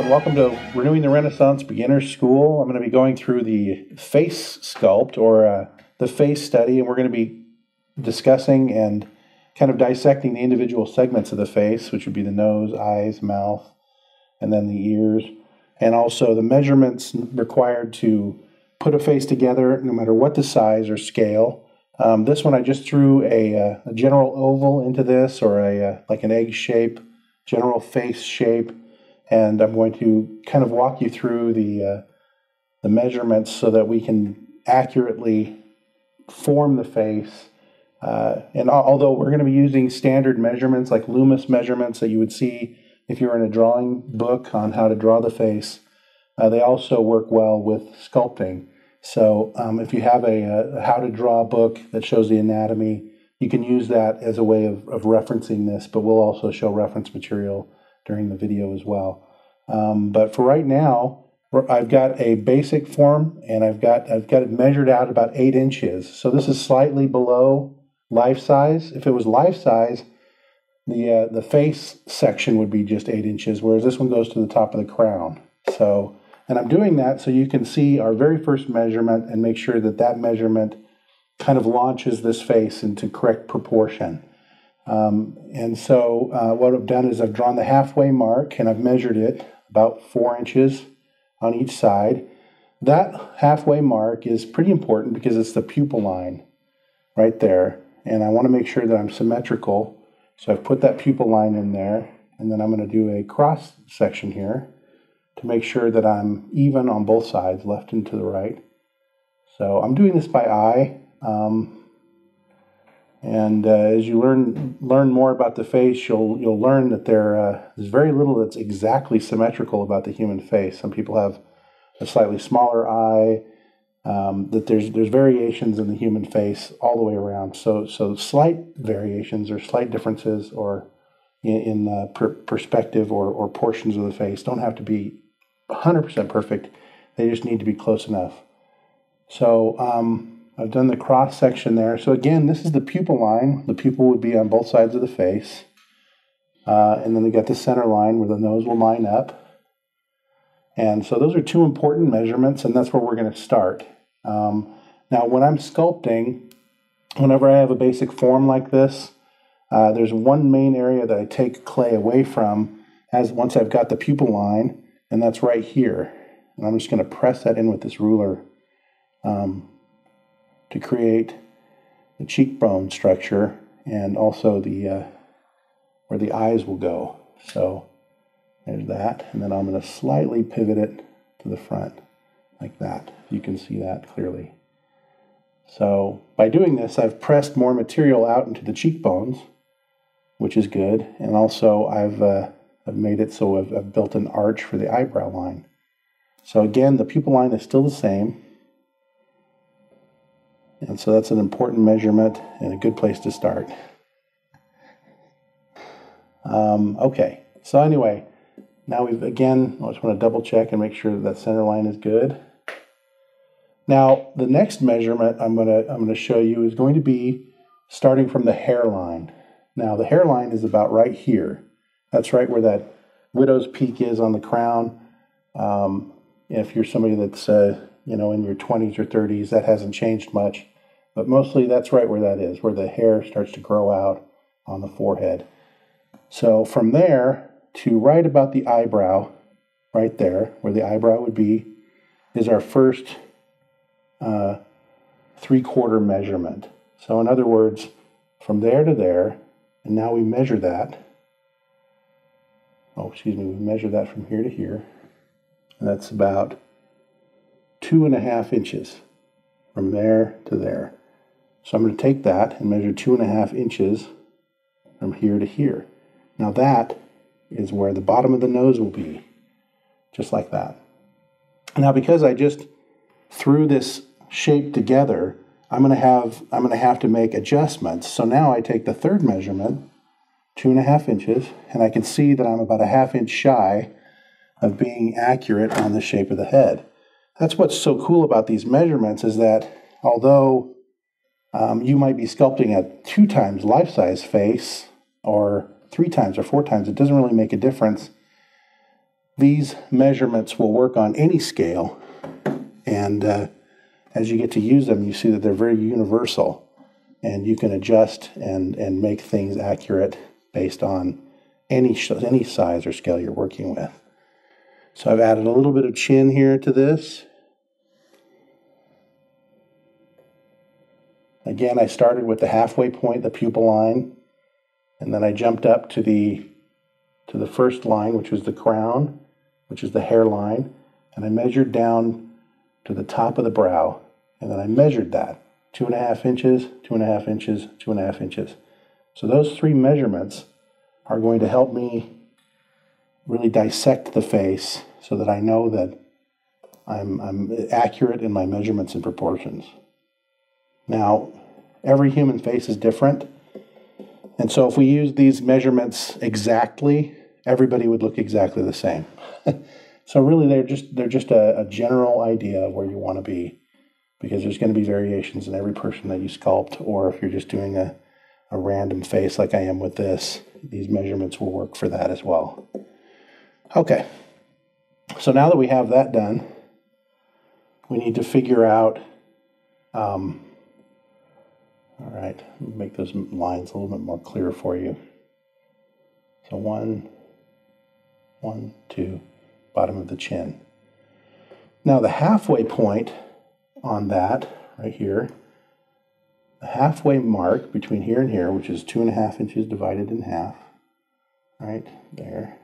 and welcome to Renewing the Renaissance Beginner's School. I'm going to be going through the face sculpt, or the face study, and we're going to be discussing and kind of dissecting the individual segments of the face, which would be the nose, eyes, mouth, and then the ears, and also the measurements required to put a face together, no matter what the size or scale. This one I just threw a general oval into this, or like an egg shape, general face shape, and I'm going to kind of walk you through the measurements so that we can accurately form the face. And although we're going to be using standard measurements like Loomis measurements that you would see if you were in a drawing book on how to draw the face, they also work well with sculpting. So if you have a how to draw book that shows the anatomy, you can use that as a way of referencing this, but we'll also show reference material during the video as well. But for right now, I've got a basic form, and I've got it measured out about 8 inches. So this is slightly below life size. If it was life size, the face section would be just 8 inches, whereas this one goes to the top of the crown. So, and I'm doing that so you can see our very first measurement and make sure that that measurement kind of launches this face into correct proportion. And so what I've done is I've drawn the halfway mark, and I've measured it about 4 inches on each side. That halfway mark is pretty important because it's the pupil line right there. And I want to make sure that I'm symmetrical. So I've put that pupil line in there, and then I'm going to do a cross section here to make sure that I'm even on both sides, left and to the right. So I'm doing this by eye. As you learn more about the face, you'll learn that there's very little that's exactly symmetrical about the human face. Some people have a slightly smaller eye. That there's variations in the human face all the way around. So slight variations or slight differences, or in perspective or portions of the face, don't have to be 100% perfect. They just need to be close enough. So I've done the cross section there. So again, this is the pupil line. The pupil would be on both sides of the face. And then we got the center line where the nose will line up. And so those are 2 important measurements, and that's where we're going to start. Now, when I'm sculpting, whenever I have a basic form like this, there's one main area that I take clay away from once I've got the pupil line, and that's right here. And I'm just going to press that in with this ruler to create the cheekbone structure, and also the where the eyes will go. So there's that, and then I'm going to slightly pivot it to the front like that. You can see that clearly. So by doing this, I've pressed more material out into the cheekbones, which is good, and also I've made it so I've built an arch for the eyebrow line. So again, the pupil line is still the same. And so that's an important measurement and a good place to start. Okay, so anyway, now I just want to double check and make sure that center line is good. Now, the next measurement I'm going to show you is going to be starting from the hairline. Now, the hairline is about right here. That's right where that widow's peak is on the crown. If you're somebody that's in your 20s or 30s, that hasn't changed much. But mostly that's right where that is, where the hair starts to grow out on the forehead. So from there to right about the eyebrow, right there, where the eyebrow would be, is our first 3/4 measurement. So in other words, from there to there, and now we measure that. We measure that from here to here. And that's about 2.5 inches from there to there. So I'm going to take that and measure 2.5 inches from here to here. Now that is where the bottom of the nose will be, just like that. Now, because I just threw this shape together, I'm going to have to make adjustments. So now I take the third measurement, 2.5 inches, and I can see that I'm about 1/2 inch shy of being accurate on the shape of the head. That's what's so cool about these measurements, is that although you might be sculpting a 2 times life-size face, or 3 times or 4 times, it doesn't really make a difference. these measurements will work on any scale, and as you get to use them, you see that they're very universal, and you can adjust and make things accurate based on any size or scale you're working with. So I've added a little bit of chin here to this. Again, I started with the halfway point, the pupil line, and then I jumped up to the first line, which was the crown, which is the hairline, and I measured down to the top of the brow, and then I measured that, 2.5 inches, 2.5 inches, 2.5 inches. So those 3 measurements are going to help me really dissect the face so that I know that I'm accurate in my measurements and proportions. Now, every human face is different, and so if we use these measurements exactly, everybody would look exactly the same. So really, they're just a general idea of where you want to be, because there's going to be variations in every person that you sculpt, or if you're just doing a random face like I am with this, these measurements will work for that as well. Okay, so now that we have that done, we need to figure out, all right, make those lines a little bit more clear for you. So 1, 2, bottom of the chin. Now the halfway point on that, right here, the halfway mark between here and here, which is 2.5 inches divided in half, right there,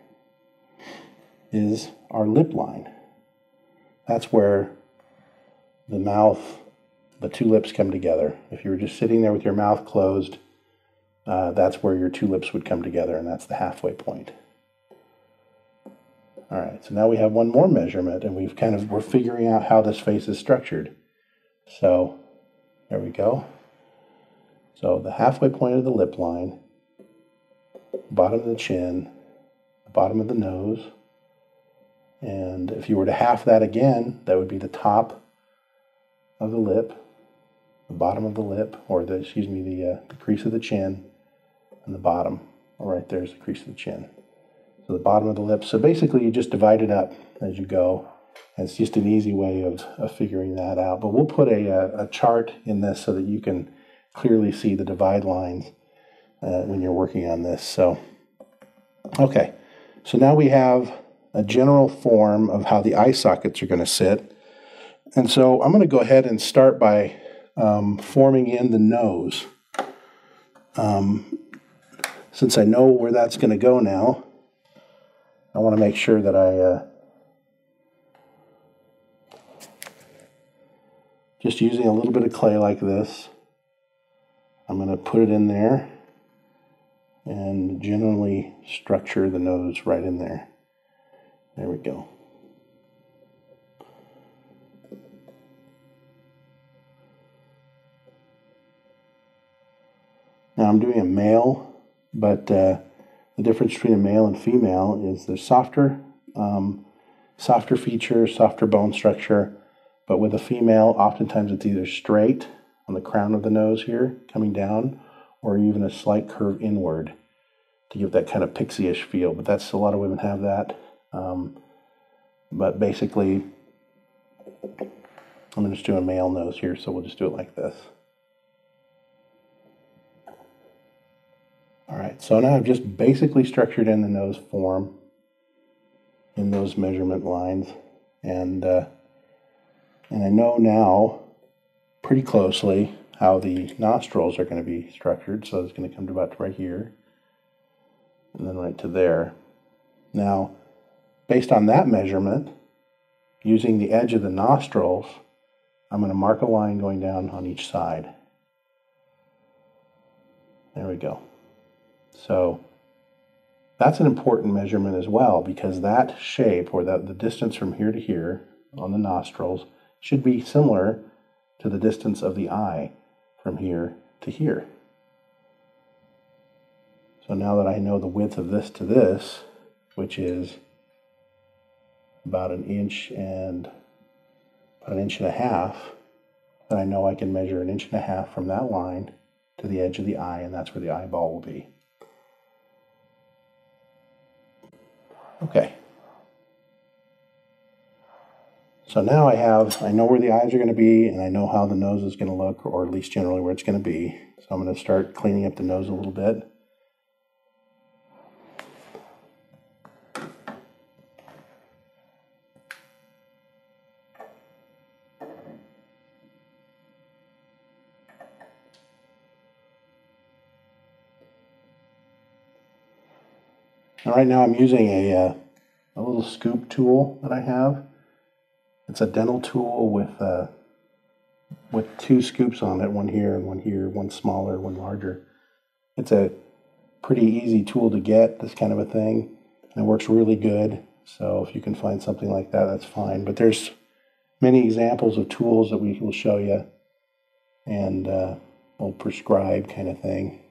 is our lip line. That's where the mouth, the 2 lips come together. If you were just sitting there with your mouth closed, that's where your 2 lips would come together, and that's the halfway point. All right, so now we have one more measurement, and we're figuring out how this face is structured. So there we go. So the halfway point of the lip line, bottom of the chin, the bottom of the nose, and if you were to half that again, that would be the top of the lip, the bottom of the lip, or the crease of the chin, and the bottom. All right, there's the crease of the chin. So the bottom of the lip. So basically, you just divide it up as you go. And it's just an easy way of figuring that out. But we'll put a chart in this so that you can clearly see the divide lines when you're working on this. So, okay. So now we have a general form of how the eye sockets are going to sit. And so I'm going to go ahead and start by forming in the nose. Since I know where that's going to go now, I want to make sure that I just using a little bit of clay like this, I'm going to put it in there and generally structure the nose right in there. There we go. Now I'm doing a male, but the difference between a male and female is there's softer features, softer bone structure, but with a female, oftentimes it's either straight on the crown of the nose here, coming down, or even a slight curve inward to give that kind of pixie-ish feel. But that's, a lot of women have that. But basically, I'm just doing a male nose here, so we'll just do it like this. All right, so now I've just basically structured in the nose form in those measurement lines, and I know now pretty closely how the nostrils are going to be structured. So it's going to come to about right here, and then right to there. Now, based on that measurement, using the edge of the nostrils, I'm going to mark a line going down on each side. There we go. So that's an important measurement as well, because that shape, or the distance from here to here on the nostrils, should be similar to the distance of the eye from here to here. So now that I know the width of this to this, which is about an inch and a half, then I know I can measure 1.5 inches from that line to the edge of the eye, and that's where the eyeball will be. Okay, So now I know where the eyes are going to be, and I know how the nose is going to look, or at least generally where it's going to be. So I'm going to start cleaning up the nose a little bit. And right now I'm using a little scoop tool that I have. It's a dental tool with two scoops on it, one here, one smaller, one larger. It's a pretty easy tool to get, this kind of a thing, and it works really good. So if you can find something like that, that's fine. But there's many examples of tools that we will show you and we'll prescribe kind of thing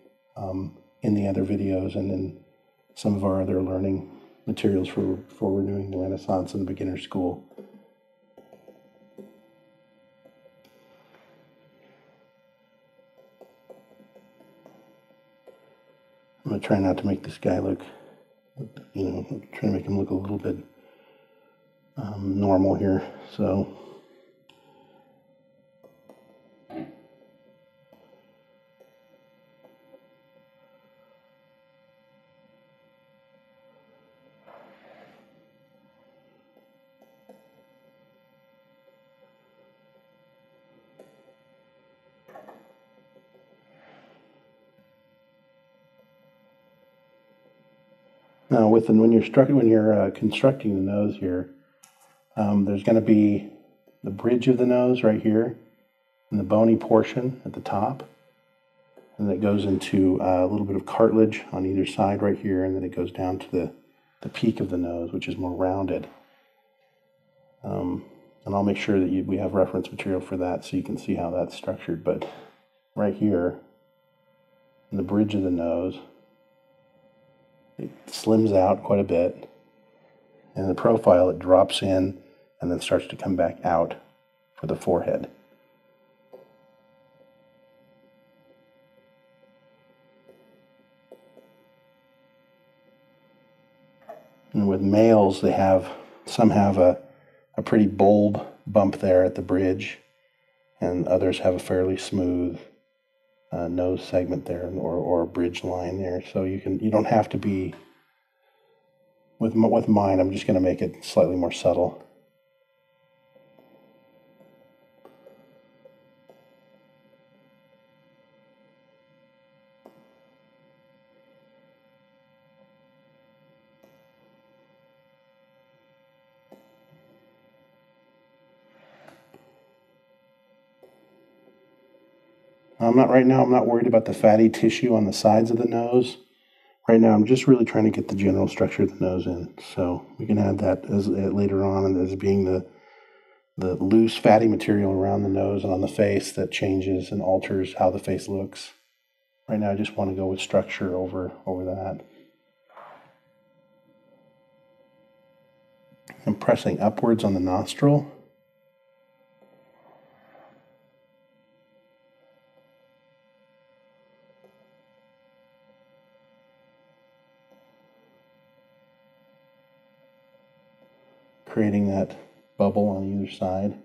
in the other videos and in some of our other learning materials for renewing the Renaissance and the beginner school. I'm going to try not to make this guy look, trying to make him look a little bit normal here. So now, when you're constructing the nose here, there's going to be the bridge of the nose right here, and the bony portion at the top, and that goes into a little bit of cartilage on either side right here, and then it goes down to the peak of the nose, which is more rounded. And I'll make sure that we have reference material for that so you can see how that's structured. But right here, in the bridge of the nose, it slims out quite a bit, and in the profile it drops in and then starts to come back out for the forehead. And with males, some have a pretty bold bump there at the bridge, and others have a fairly smooth nose segment there, or a bridge line there. So you don't have to be. With mine, I'm just going to make it slightly more subtle. Right now, I'm not worried about the fatty tissue on the sides of the nose. Right now, I'm just really trying to get the general structure of the nose in. So we can add that as later on as being the loose fatty material around the nose and on the face that changes and alters how the face looks. Right now, I just want to go with structure over that. I'm pressing upwards on the nostril. Creating that bubble on either side.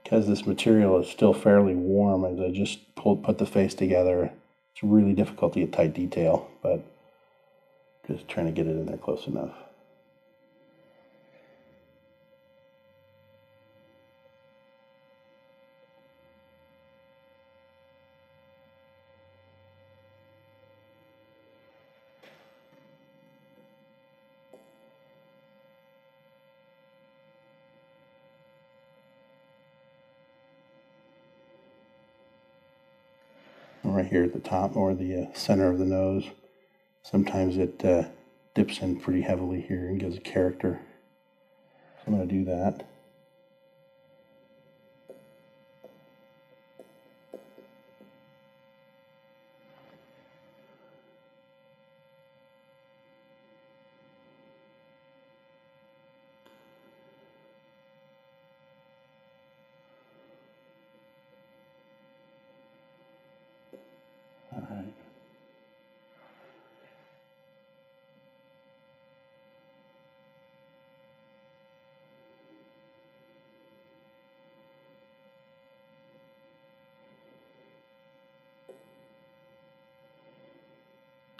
Because this material is still fairly warm, as I just put the face together, it's really difficult to get tight detail, but just trying to get it in there close enough. Right here at the top or the center of the nose. Sometimes it dips in pretty heavily here and gives a character. So I'm going to do that. All right.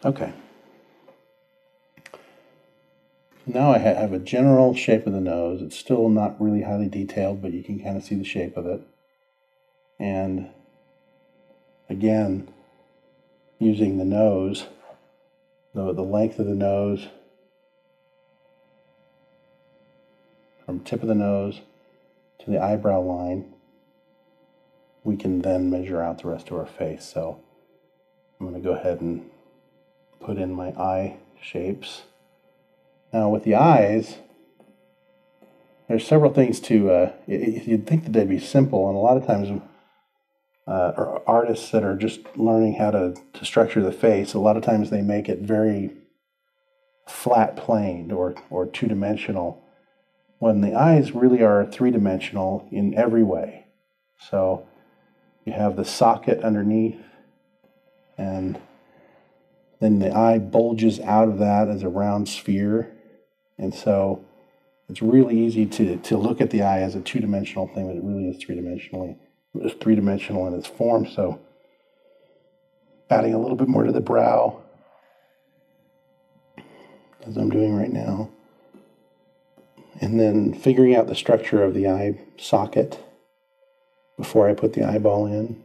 Okay. Now I have a general shape of the nose. It's still not really highly detailed, but you can kind of see the shape of it. And again, using the nose, the length of the nose, from tip of the nose to the eyebrow line, we can then measure out the rest of our face. So I'm going to go ahead and put in my eye shapes. Now with the eyes, there's several things to, you'd think that they'd be simple, and a lot of times artists that are just learning how to structure the face, a lot of times they make it very flat planed or two-dimensional, when the eyes really are three-dimensional in every way. So you have the socket underneath, and then the eye bulges out of that as a round sphere. And so it's really easy to look at the eye as a two-dimensional thing, but it really is three-dimensional in its form. So adding a little bit more to the brow, as I'm doing right now, and then figuring out the structure of the eye socket before I put the eyeball in.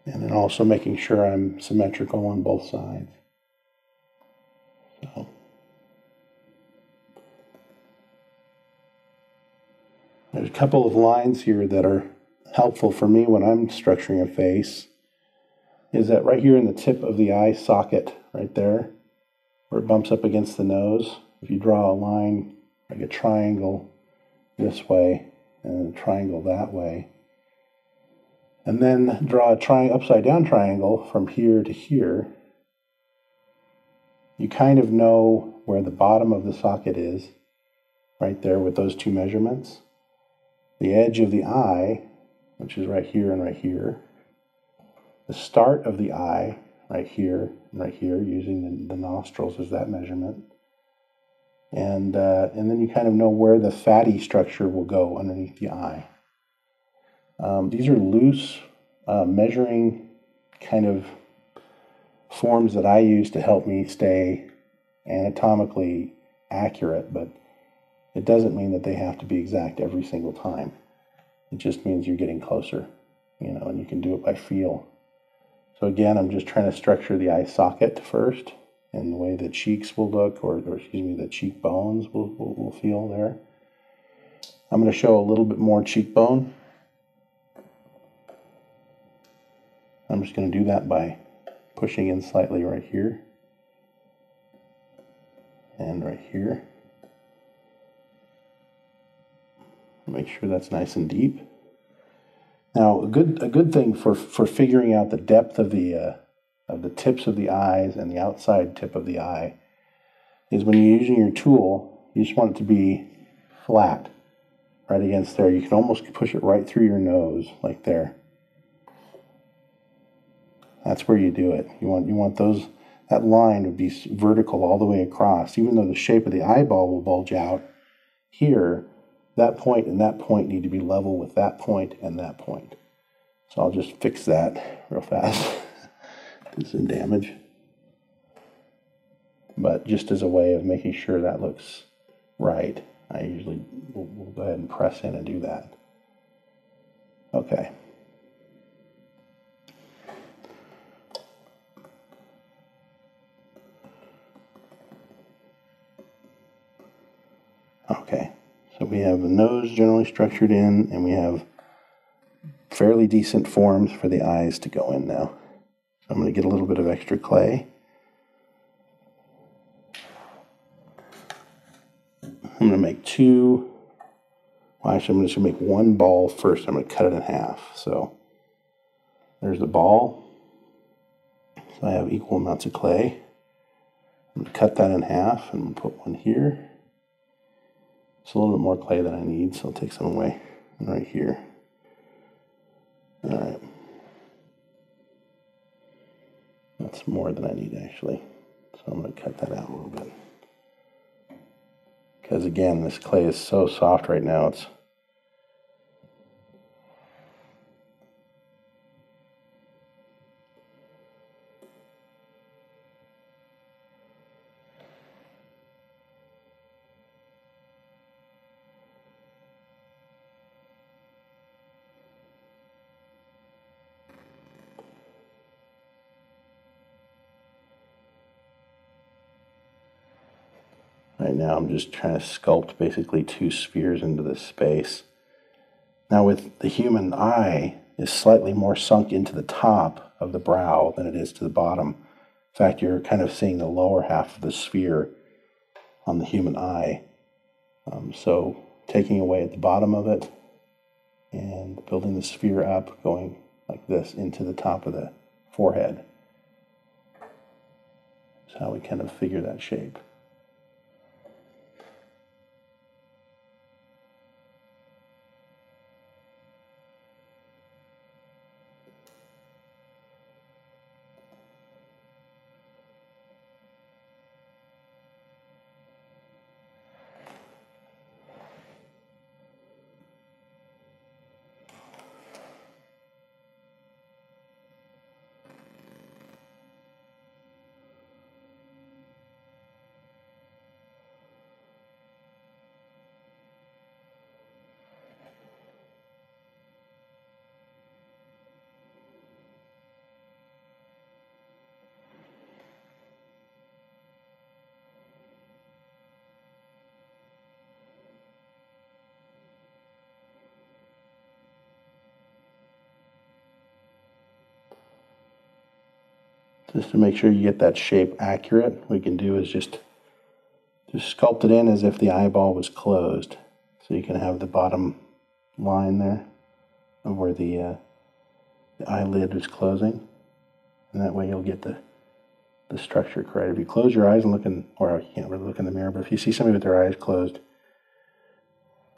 And then also making sure I'm symmetrical on both sides. So there's a couple of lines here that are helpful for me when I'm structuring a face. Is that right here in the tip of the eye socket, right there, where it bumps up against the nose. If you draw a line, like a triangle this way, and a triangle that way, and then draw a upside down triangle from here to here, you kind of know where the bottom of the socket is, right there with those two measurements. The edge of the eye, which is right here and right here. The start of the eye, right here and right here, using the nostrils as that measurement. And then you kind of know where the fatty structure will go underneath the eye. These are loose measuring kind of forms that I use to help me stay anatomically accurate, but it doesn't mean that they have to be exact every single time. It just means you're getting closer, and you can do it by feel. So again, I'm just trying to structure the eye socket first, and the way the cheeks will look, or the cheekbones will feel there. I'm going to show a little bit more cheekbone. I'm just going to do that by pushing in slightly right here and right here. Make sure that's nice and deep. Now, a good thing for figuring out the depth of the tips of the eyes and the outside tip of the eye is when you're using your tool, you just want it to be flat right against there. You can almost push it right through your nose, like there. That's where you do it. You want that line to be vertical all the way across, even though the shape of the eyeball will bulge out here. That point and that point need to be level with that point and that point. So I'll just fix that real fast. Do some damage. But just as a way of making sure that looks right, I usually will go ahead and press in and do that. Okay. Okay. So we have the nose generally structured in, and we have fairly decent forms for the eyes to go in now. So I'm going to get a little bit of extra clay. I'm going to make I'm just going to make one ball first. I'm going to cut it in half. So there's the ball. So I have equal amounts of clay. I'm going to cut that in half and put one here. It's a little bit more clay than I need, so I'll take some away right here. All right. That's more than I need, actually. So I'm going to cut that out a little bit. Because, again, this clay is so soft right now. Right now I'm just trying to sculpt basically two spheres into this space. Now with the human eye is slightly more sunk into the top of the brow than it is to the bottom. In fact, you're kind of seeing the lower half of the sphere on the human eye. So taking away at the bottom of it and building the sphere up, going like this into the top of the forehead. That's how we kind of figure that shape. Just to make sure you get that shape accurate, what we can do is just sculpt it in as if the eyeball was closed. So you can have the bottom line there of where the eyelid is closing. And that way you'll get the structure correct. If you close your eyes and look in, or you can't really look in the mirror, but if you see somebody with their eyes closed,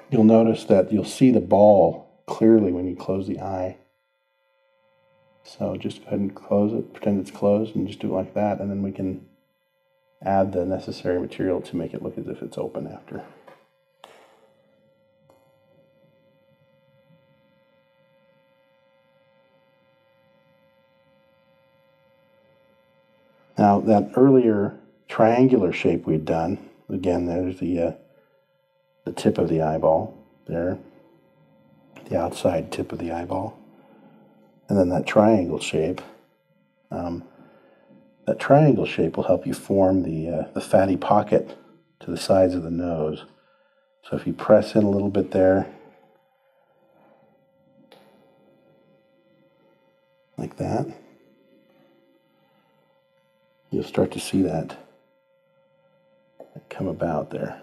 you'll notice that you'll see the ball clearly when you close the eye. So just go ahead and close it, pretend it's closed, and just do it like that, and then we can add the necessary material to make it look as if it's open after. Now that earlier triangular shape we'd done, again there's the tip of the eyeball there, the outside tip of the eyeball. And then that triangle shape. That triangle shape will help you form the fatty pocket to the sides of the nose. So if you press in a little bit there, like that, you'll start to see that come about there.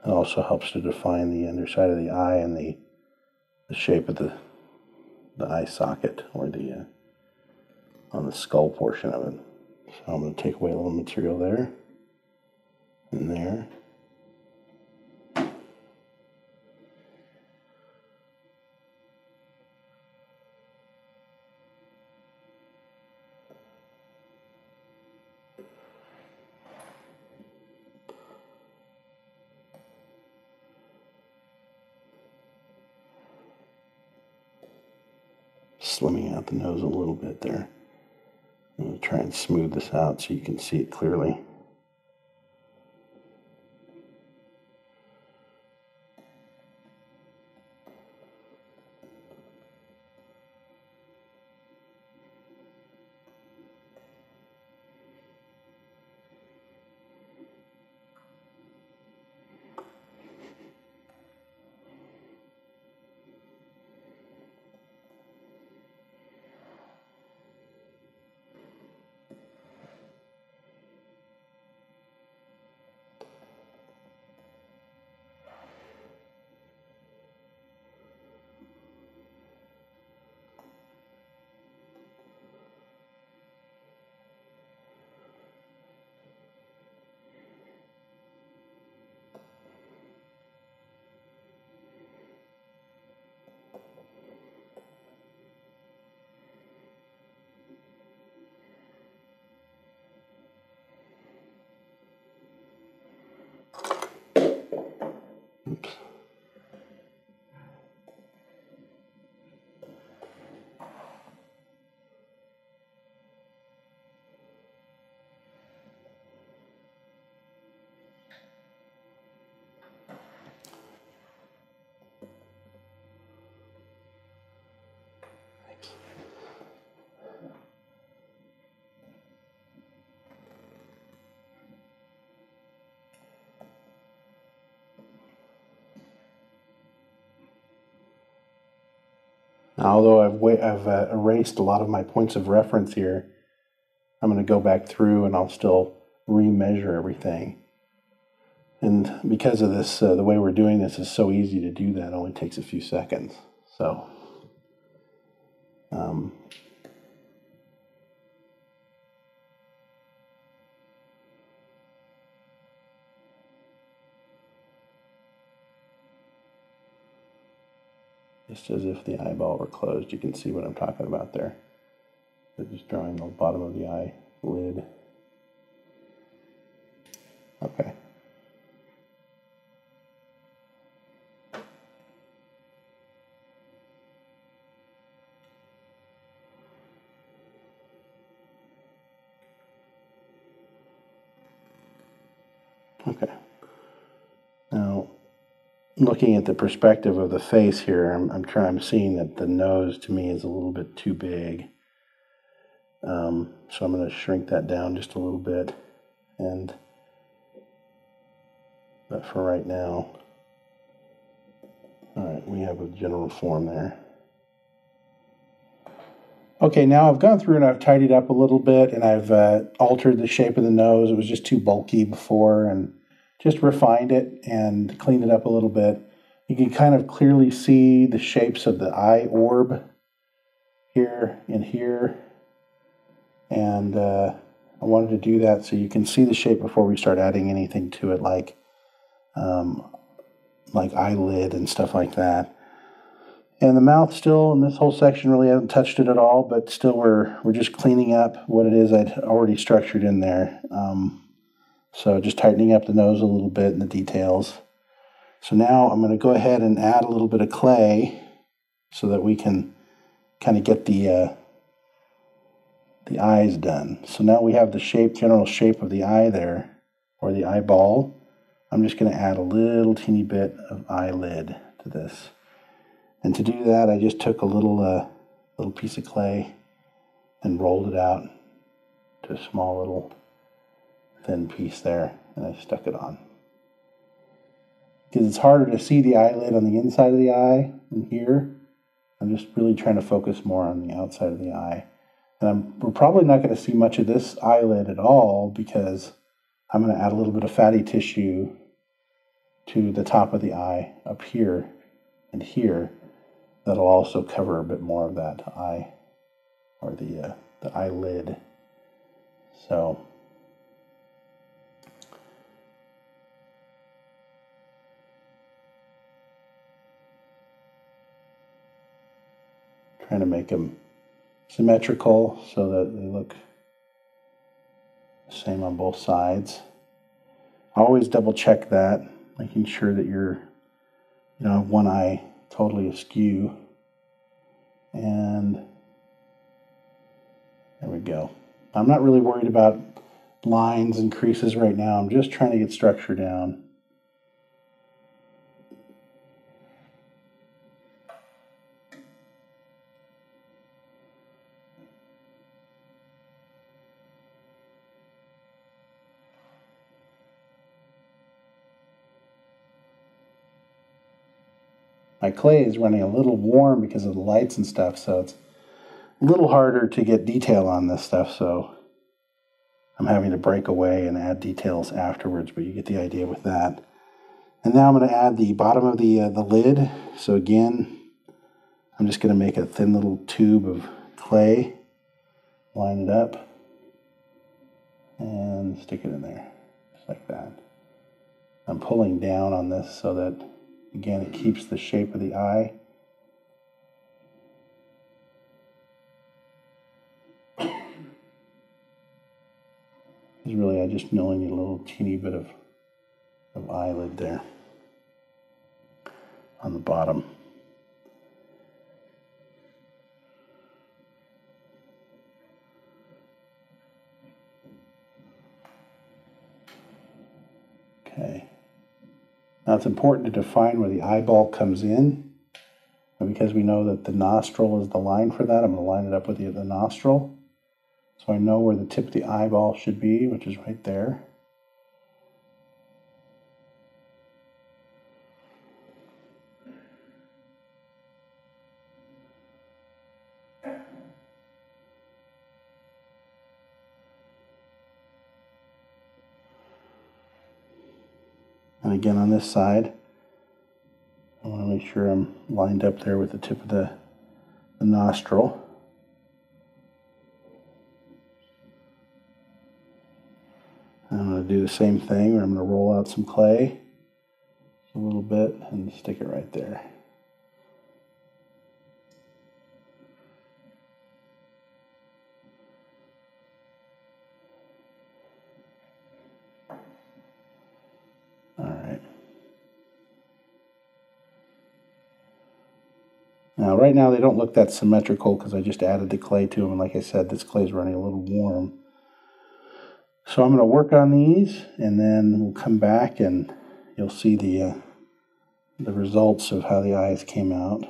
It also helps to define the underside of the eye and the shape of the eye socket, or the on the skull portion of it. So I'm going to take away a little material there and there. Slimming out the nose a little bit there. I'm going to try and smooth this out so you can see it clearly. Although I've erased a lot of my points of reference here, I'm going to go back through and I'll still remeasure everything. And because of this, the way we're doing this is so easy to do that. It only takes a few seconds. So, just as if the eyeball were closed, you can see what I'm talking about there. So just drawing the bottom of the eyelid. Okay. Okay. Now, looking at the perspective of the face here, I'm seeing that the nose to me is a little bit too big. So I'm going to shrink that down just a little bit. But for right now, all right, we have a general form there. Okay, now I've gone through and I've tidied up a little bit, and I've altered the shape of the nose. It was just too bulky before, and just refined it and cleaned it up a little bit. You can kind of clearly see the shapes of the eye orb here and here. And I wanted to do that so you can see the shape before we start adding anything to it, like eyelid and stuff like that. And the mouth still, in this whole section, really haven't touched it at all, but still we're just cleaning up what it is I'd already structured in there. So just tightening up the nose a little bit in the details. So now I'm going to go ahead and add a little bit of clay so that we can kind of get the eyes done. So now we have the general shape of the eye there, or the eyeball. I'm just going to add a little teeny bit of eyelid to this. And to do that, I just took a little piece of clay and rolled it out to a small little thin piece there, and I stuck it on. Because it's harder to see the eyelid on the inside of the eye than here, I'm just really trying to focus more on the outside of the eye. And we're probably not going to see much of this eyelid at all, because I'm going to add a little bit of fatty tissue to the top of the eye up here and here. That'll also cover a bit more of that eye, or the eyelid. So trying to make them symmetrical so that they look the same on both sides. Always double check that, making sure that you don't have one eye totally askew. And there we go. I'm not really worried about lines and creases right now. I'm just trying to get structure down. My clay is running a little warm because of the lights and stuff, so it's a little harder to get detail on this stuff, so I'm having to break away and add details afterwards, but you get the idea with that. And now I'm going to add the bottom of the lid. So again, I'm just going to make a thin little tube of clay, line it up, and stick it in there, just like that. I'm pulling down on this so that, again, it keeps the shape of the eye. I just only need a little teeny bit of eyelid there on the bottom. Okay. Now it's important to define where the eyeball comes in. And because we know that the nostril is the line for that, I'm going to line it up with the nostril. So I know where the tip of the eyeball should be, which is right there. And again on this side, I want to make sure I'm lined up there with the tip of the nostril. I'm going to do the same thing where I'm going to roll out some clay a little bit and stick it right there. All right. Now, right now they don't look that symmetrical because I just added the clay to them. And like I said, this clay is running a little warm. So I'm going to work on these, and then we'll come back and you'll see the results of how the eyes came out.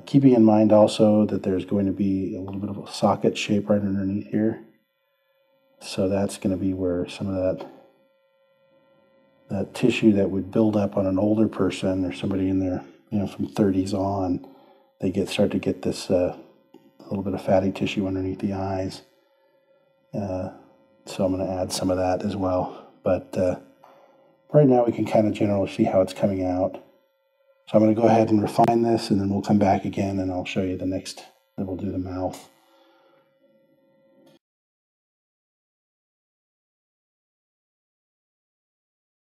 Keeping in mind also that there's going to be a little bit of a socket shape right underneath here. So that's going to be where some of that tissue that would build up on an older person or somebody in their, from 30s on, they start to get this a little bit of fatty tissue underneath the eyes. So I'm going to add some of that as well. But right now we can kind of generally see how it's coming out. So I'm going to go ahead and refine this, and then we'll come back again and I'll show you the next, then we'll do the mouth.